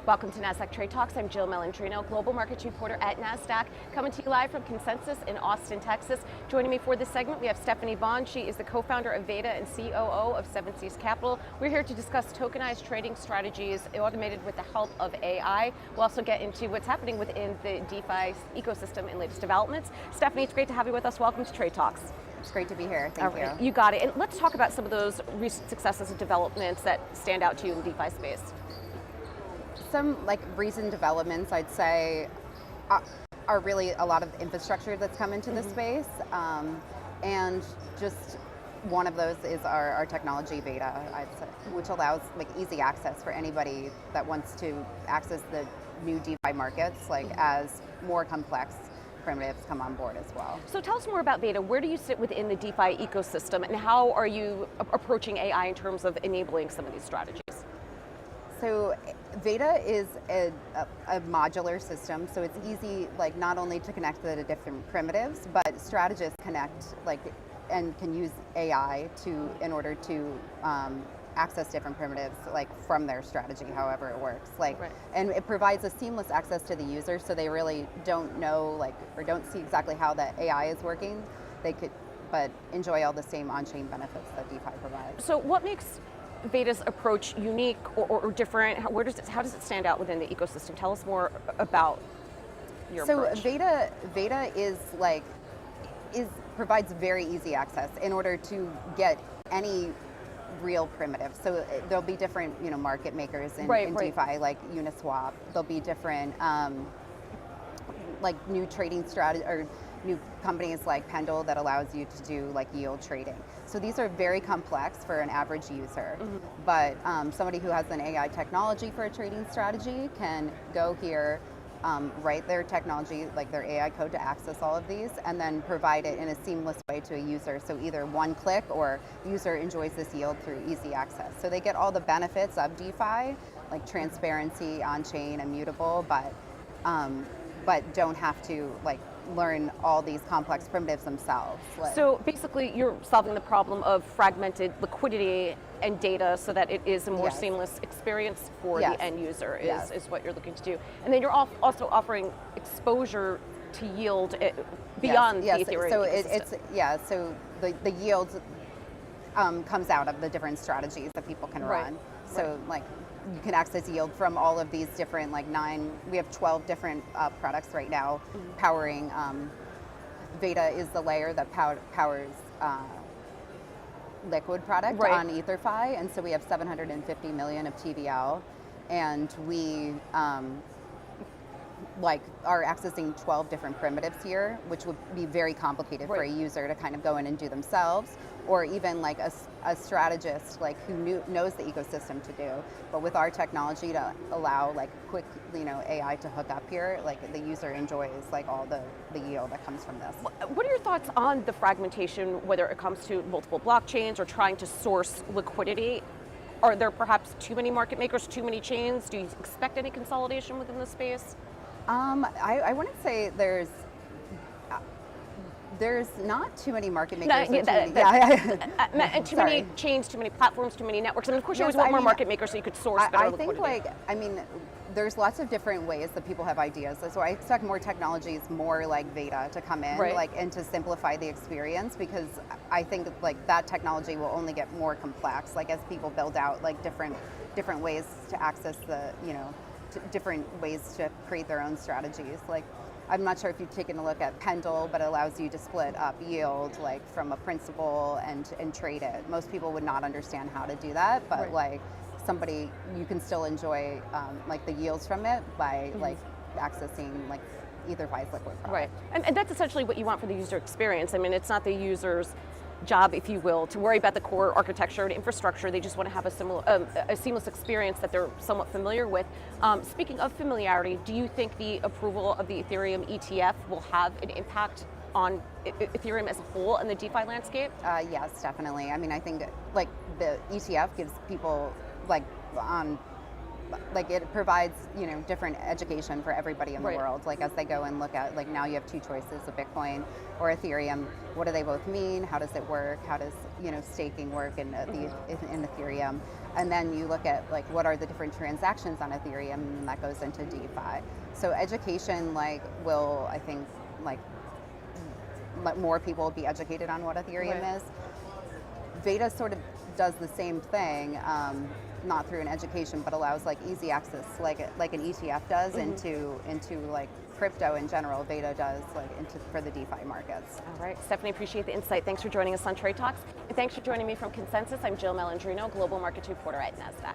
Welcome to Nasdaq TradeTalks. I'm Jill Malandrino, Global Markets Reporter at Nasdaq, coming to you live from Consensus in Austin, Texas. Joining me for this segment, we have Stephanie Vaughan. She is the co-founder of Veda and COO of 7 Seas Capital. We're here to discuss tokenized trading strategies automated with the help of AI. We'll also get into what's happening within the DeFi ecosystem and latest developments. Stephanie, it's great to have you with us. Welcome to Trade Talks. It's great to be here. Thank you. You got it. And let's talk about some of those recent successes and developments that stand out to you in the DeFi space. Some recent developments, I'd say, are really a lot of infrastructure that's come into the space, and just one of those is our technology, Veda, I'd say, which allows easy access for anybody that wants to access the new DeFi markets, as more complex primitives come on board as well. So tell us more about Veda. Where do you sit within the DeFi ecosystem, and how are you approaching AI in terms of enabling some of these strategies? So Veda is a modular system, so it's easy not only to connect to the different primitives, but strategists connect and can use AI in order to access different primitives from their strategy, however it works. And it provides a seamless access to the user, so they really don't know or don't see exactly how the AI is working. They could, but enjoy all the same on-chain benefits that DeFi provides. So what makes Veda's approach unique or different? How does it stand out within the ecosystem? Tell us more about your approach. So Veda provides very easy access in order to get any real primitive. So there'll be different market makers in DeFi, like Uniswap. There'll be different new trading strategy or new companies like Pendle that allows you to do yield trading. So these are very complex for an average user, but somebody who has an AI technology for a trading strategy can go here, write their technology, their AI code to access all of these, and then provide it in a seamless way to a user. So either one click or the user enjoys this yield through easy access. So they get all the benefits of DeFi, like transparency, on-chain, immutable, but don't have to learn all these complex primitives themselves. So basically you're solving the problem of fragmented liquidity and data so that it is a more seamless experience for the end user is what you're looking to do. And then you're also offering exposure to yield beyond the Ethereum ecosystem. So the yield comes out of the different strategies that people can run. So you can access yield from all of these different, we have 12 different products right now powering. Veda is the layer that powers liquid product on EtherFi, and so we have 750 million of TVL, and we are accessing 12 different primitives here, which would be very complicated for a user to kind of go in and do themselves, or even a strategist who knows the ecosystem to do. But with our technology to allow quick AI to hook up here, the user enjoys all the yield that comes from this. What are your thoughts on the fragmentation, whether it comes to multiple blockchains or trying to source liquidity? Are there perhaps too many market makers, too many chains? Do you expect any consolidation within the space? I wouldn't say there's not too many market makers. Too many chains, too many platforms, too many networks. I mean, of course, you always want more market makers so you could source better liquidity. I think, there's lots of different ways that people have ideas. So I expect more technologies, more like Veda, to come in, and to simplify the experience, because I think that technology will only get more complex, as people build out different ways to access the different ways to create their own strategies. I'm not sure if you've taken a look at Pendle, but it allows you to split up yield from a principal and trade it. Most people would not understand how to do that, but you can still enjoy the yields from it by accessing EtherFi's liquid product. Right, and that's essentially what you want for the user experience. I mean, it's not the user's job, if you will, to worry about the core architecture and infrastructure. They just want to have a seamless experience that they're somewhat familiar with. Speaking of familiarity, do you think the approval of the Ethereum ETF will have an impact on Ethereum as a whole and the DeFi landscape? Yes, definitely. I mean, I think the ETF gives people on like it provides, different education for everybody in the world. Like as they go and look at, like now you have two choices, a Bitcoin or Ethereum. What do they both mean? How does it work? How does, staking work in Ethereum? And then you look at like what are the different transactions on Ethereum, and that goes into DeFi. So education will, I think, let more people be educated on what Ethereum is. Veda sort of does the same thing, not through an education, but allows like easy access, like an ETF does into like crypto in general. Veda does for the DeFi markets. All right, Stephanie, appreciate the insight. Thanks for joining us on Trade Talks, and thanks for joining me from Consensus. I'm Jill Malandrino, Global Markets Reporter at Nasdaq.